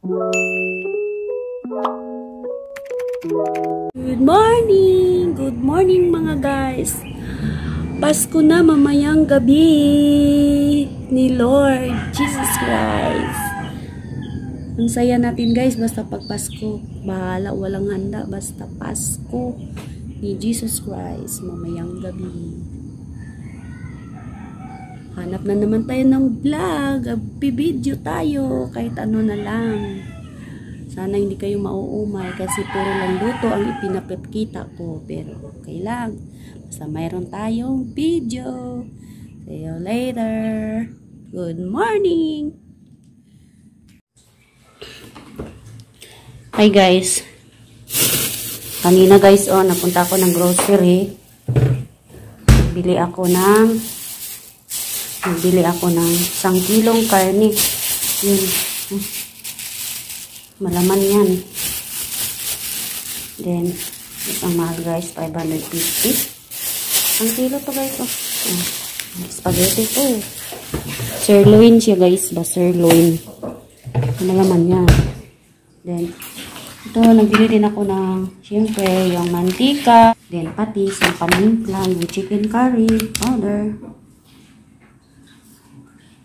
Good morning mga guys. Pasko na mamayang gabi ni Lord Jesus Christ. Ang saya natin guys basta pag Pasko. Bahala, walang handa basta Pasko ni Jesus Christ mamayang gabi. Hanap na naman tayo ng vlog, video tayo kahit ano na lang. Sana hindi kayo mauumay kasi puro lang luto ang ipinapakita ko. Pero okay lang. Basta mayroon tayong video. See you later. Good morning. Hi guys. Kanina guys, napunta ako ng grocery. Bili ako ng 1 kilong karne. Yun. Malaman yan. Then, isang mahal guys, 550. Ang kilo to guys, spaghetti to. Sirloin siya guys, sirloin. Malaman yan. Then, ito, nagbili din ako ng, syempre, yung mantika. Then, patis, yung panimpla, yung chicken curry, powder.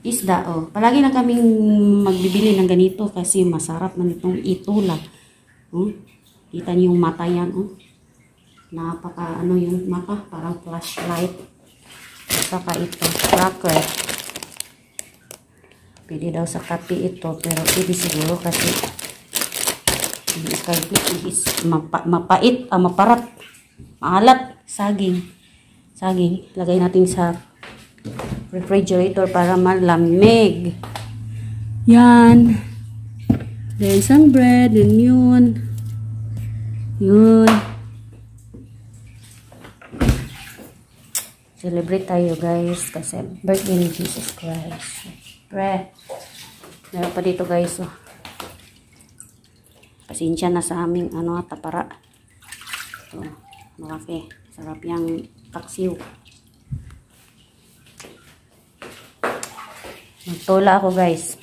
Isda, palagi na kaming magbibili ng ganito kasi masarap man itong itula. Kita niyo yung mata yan, napaka yung mata, parang flashlight. Saka ito, cracker. Pwede daw sa kape ito, pero pwede siguro kasi is mapait, maparat, maalat, saging. Lagay natin sa refrigerator para malamig. Yan. Then some bread. Then yun. Celebrate tayo guys. Kasi birthday ni Jesus Christ. Pre. Meron pa dito guys. Pasensya na sa aming tapara. Malaki. Sarap yung taksiw. Magtula ako guys.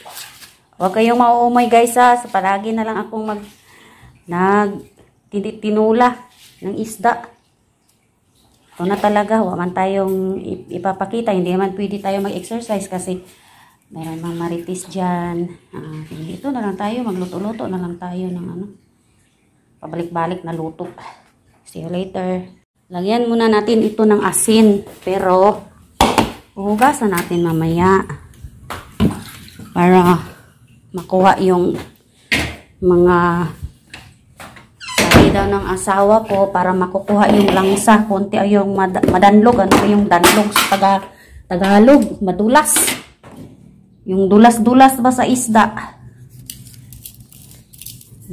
Huwag kayong mauumay guys sa palagi na lang akong tinula ng isda. Ito na talaga. Huwag man tayong ipapakita. Hindi naman pwede tayo mag-exercise kasi mayroon mga maritis dyan. Ito na lang tayo. Magluto-luto na lang tayo ng pabalik-balik na luto. See you later. Lagyan muna natin ito ng asin. Pero huhugasan natin mamaya. Para makuha yung mga sabi daw ng asawa ko para makukuha yung langsa. Konti ay yung madanlog. Ano yung danlog sa Tagalog? Madulas. Yung dulas-dulas ba sa isda?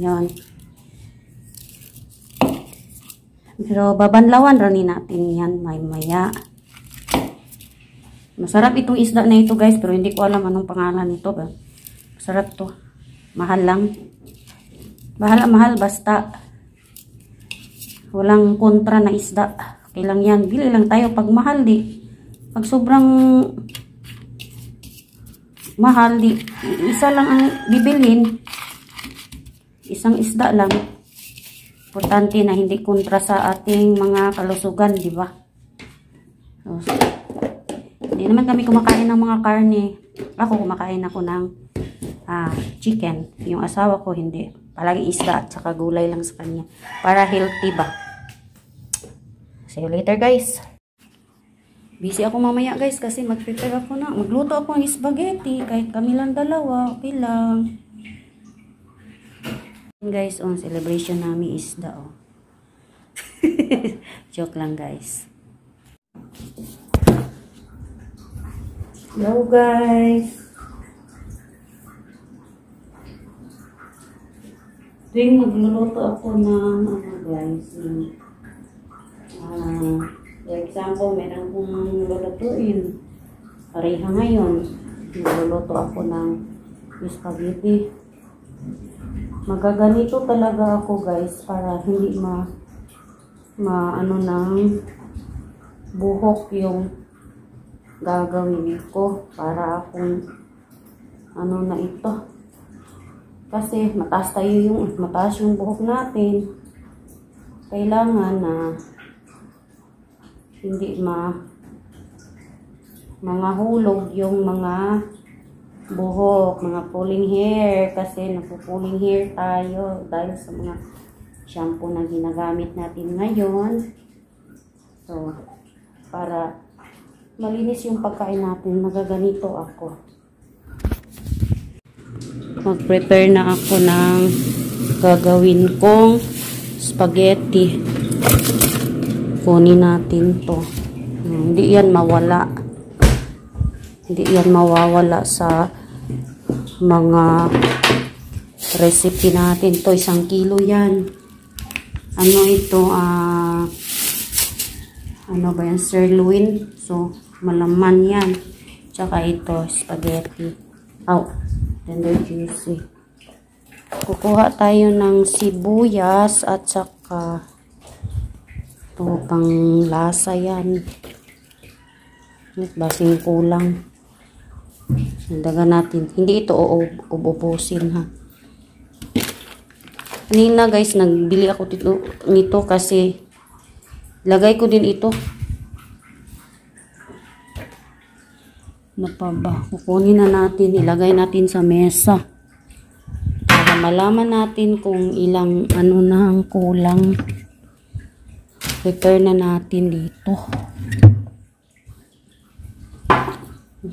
Yan. Pero babanlawan rin natin yan maya. Masarap itong isda na ito guys, pero hindi ko alam anong pangalan nito. Masarap to. Mahal lang. Mahal basta walang kontra na isda. Okay lang yan. Bili lang tayo pag mahal di. Pag sobrang mahal di. Isa lang ang bibilhin. Isang isda lang. Importante na hindi kontra sa ating mga kalusugan, di ba? Hindi naman kami kumakain ng mga karne. Ako kumakain ako ng chicken. Yung asawa ko hindi. Palagi isda at saka gulay lang sa kanya. Para healthy ba. See you later guys. Busy ako mamaya guys kasi mag-prepare ako na. Magluto ako ng spaghetti. Kahit kami lang dalawa. Okay lang. Guys, celebration namin isda. Joke lang guys. Hello guys. Tuwing magluluto ako ng guys. For example, meron kong lulutuin. Pareha ngayon. Magluluto ako ng spaghetti. Magaganito talaga ako guys para hindi ng buhok yung gagawin ko para akong na ito Kasi mataas yung buhok natin. Kailangan na hindi mga hulog yung mga buhok, mga pulling hair, kasi nagpo-pulling hair tayo dahil sa mga shampoo na ginagamit natin ngayon. So, para malinis yung pagkain natin, magaganito ako. Mag-prepare na ako ng gagawin kong spaghetti. Kunin natin to. Hindi yan mawala. Hindi yan mawawala sa mga recipe natin. To 1 kilo yan. Ano ito? Ano ba yan? Sirloin. So, malaman yan. Tsaka ito, spaghetti. Tender juicy. Kukuha tayo ng sibuyas at saka ito, pang lasa yan. Basing kulang. Dagan natin. Hindi ito ububusin ha. Kanina guys, nagbili ako nito kasi lagay ko din ito. Ano pa ba? Kukunin na natin, ilagay natin sa mesa. Para malaman natin kung ilang ano na ang kulang. Prepare na natin dito.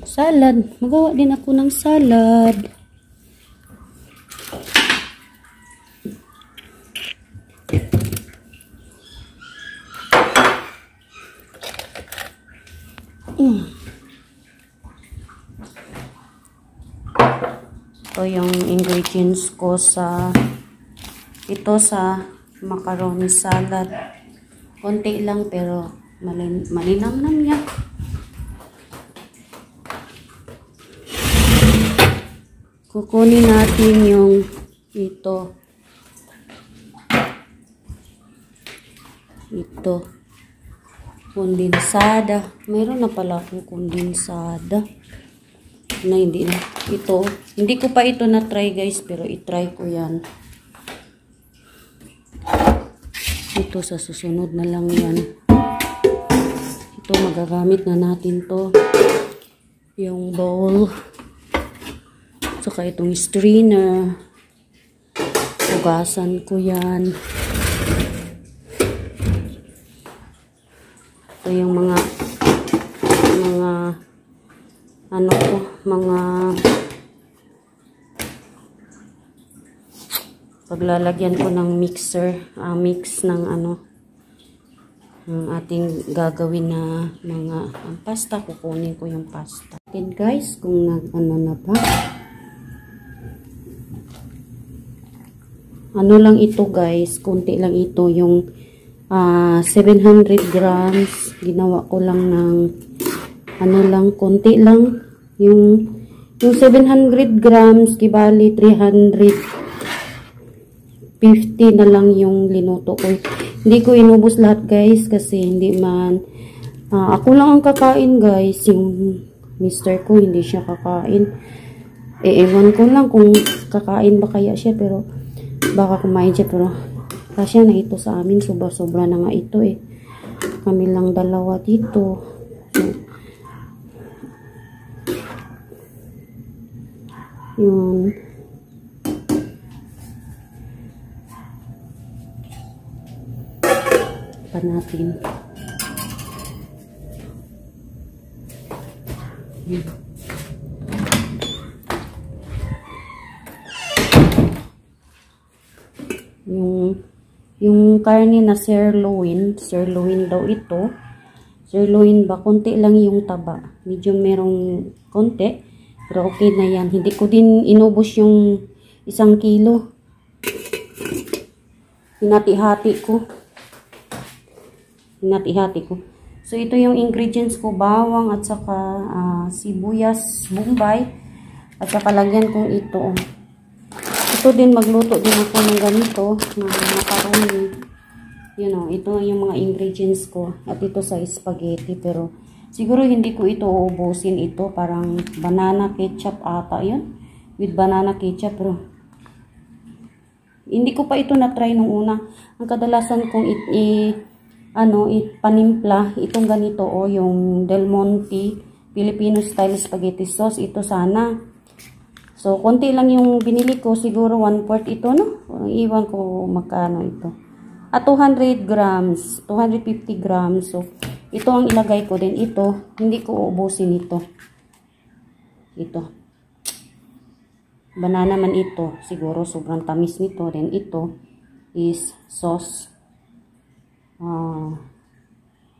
Salad. Magawa din ako ng salad. Ito yung ingredients ko sa macaroni salad. Konti lang pero malinamnam yan. Kukunin natin yung ito. Kondensada. Mayroon na pala akong kondensada. Na hindi na. Ito. Hindi ko pa ito na-try guys, pero i-try ko yan. Ito sa susunod na lang yan. Ito magagamit na natin to. Yung bowl. Saka itong strainer. Hugasan ko yan. Ito yung mga paglalagyan ko ng mixer, mix ng ang ating gagawin na mga pasta. Kukunin ko yung pasta. And guys, kung na ba. Ano lang ito guys, konti lang ito, yung 700 grams, ginawa ko lang ng konti lang, yung 700 grams, kibali 350 na lang yung linuto ko. Hindi ko inubos lahat guys, kasi hindi man, ako lang ang kakain guys, yung mister ko hindi siya kakain. Ewan ko lang kung kakain ba kaya siya, pero baka kumain siya, pero kasya na ito sa amin. Sobra na nga ito eh. Kami lang dalawa dito. So, yun. Pa natin. Yun. Yung karne na sirloin daw ito. Sirloin ba? Konti lang yung taba. Medyo merong konti. Pero okay na yan. Hindi ko din inubos yung 1 kilo. Hinati-hati ko. So, ito yung ingredients ko. Bawang at saka sibuyas, bombay. At saka lagyan kong ito. Ito din, magluto din ako ng ganito, ng macaroni. You know, ito yung mga ingredients ko. At ito sa spaghetti, pero siguro hindi ko ito uubusin ito. Parang banana ketchup ata yun. With banana ketchup, pero Hindi ko pa ito na-try nung una. Ang kadalasan kong ipanimpla, itong ganito o, yung Del Monte Filipino style spaghetti sauce. Ito sana. So, konti lang yung binili ko. Siguro 1/4 ito, no? Iwan ko magkano ito. 200 grams. 250 grams. So, ito ang ilagay ko din. Ito, hindi ko uubusin ito. Ito. Banana man ito. Siguro sobrang tamis nito. Then ito is sauce.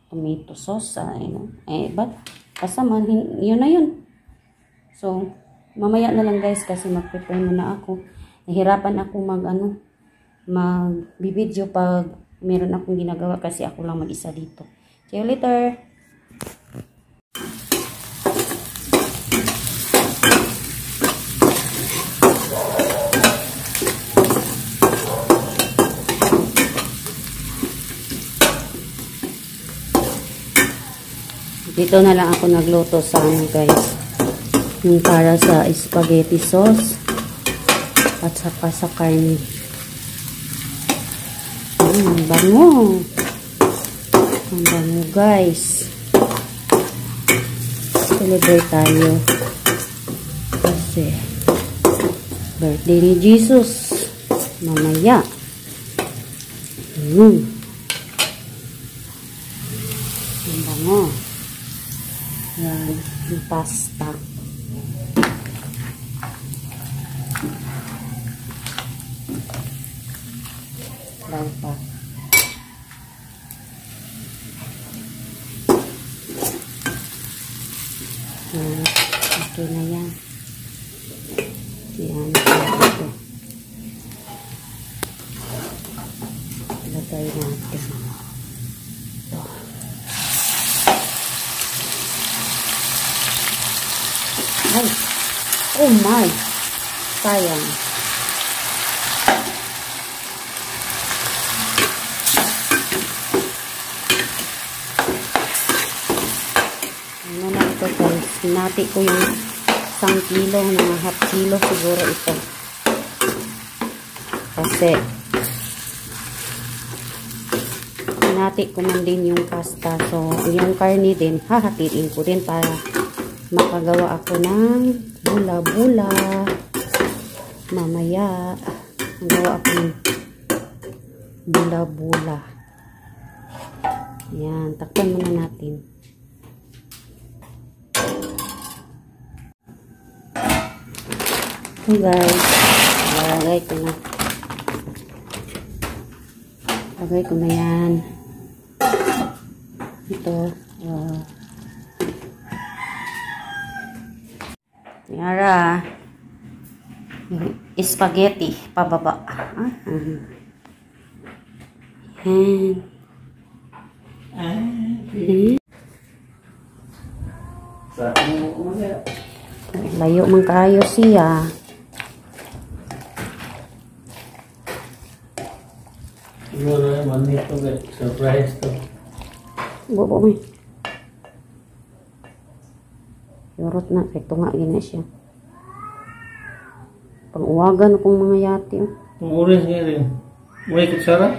Tomato sauce. But kasama, yun na yun. So, mamaya na lang guys kasi mag-prepare muna ako. Nahirapan ako mag-video pag meron akong ginagawa kasi ako lang mag-isa dito. See you later! Dito na lang ako nagluto sa guys. Yung para sa spaghetti sauce at saka sa karne. Bango. Ang bango guys. Celebrate tayo. Kasi birthday ni Jesus. Mamaya. Ang bango. Yan. Yung pasta. Lang pa. Okay na yan. Yan. Ito. Lagay natin. Ito. Ay. Oh my. Sayang. Hinati ko yung 1 kilo, mga half kilo siguro ito. Kasi hinati ko man din yung pasta. So, yung karne din, hahatiin ko din para makagawa ako ng bula-bula. Mamaya, magawa ako ng bula-bula. Yan, takpan muna natin. So guys, lagay ko na yan. Ito yara spaghetti pababa. Layo man kayo siya. Siguro naman nito, surprise to. Bobo mo. Yorot na, kaya tunga gina siya. Pang-uwagan akong mga yati. Ang orange nga rin. May kutsara?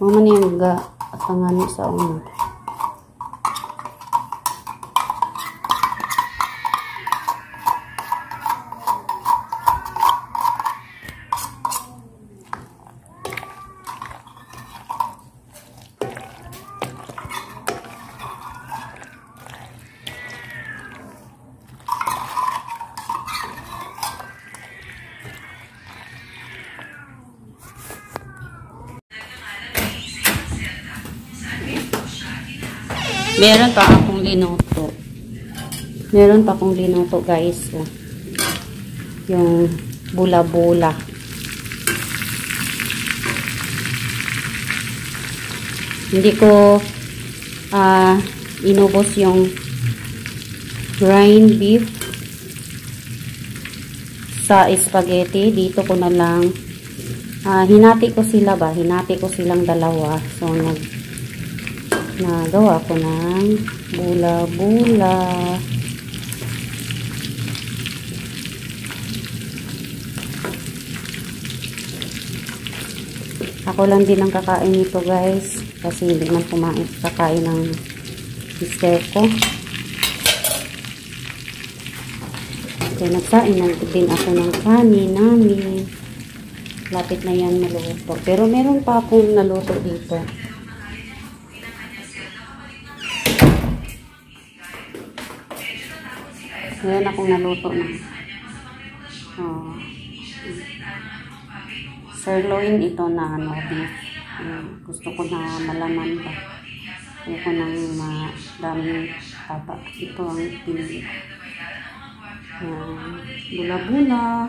Mama niya mag-atangan sa una. Meron pa akong linuto. Meron pa akong linuto, guys. Oh. Yung bula-bula. Hindi ko inubos yung grind beef sa spaghetti. Dito ko na lang hinati ko sila ba? Hinati ko silang dalawa. So, Nagawa ko ng bula-bula. Ako lang din ang kakain nito guys. Kasi hindi man kakain ng sister ko. Kaya nagsain na din ako ng kanin namin. Lapit na yan maluto. Pero meron pa akong naluto dito. Meron akong naluto na. Oh. Sirloin ito na beef. Gusto ko na malaman pa. Ayoko nang madaming taba. Ito ang pinili. Bula-bula.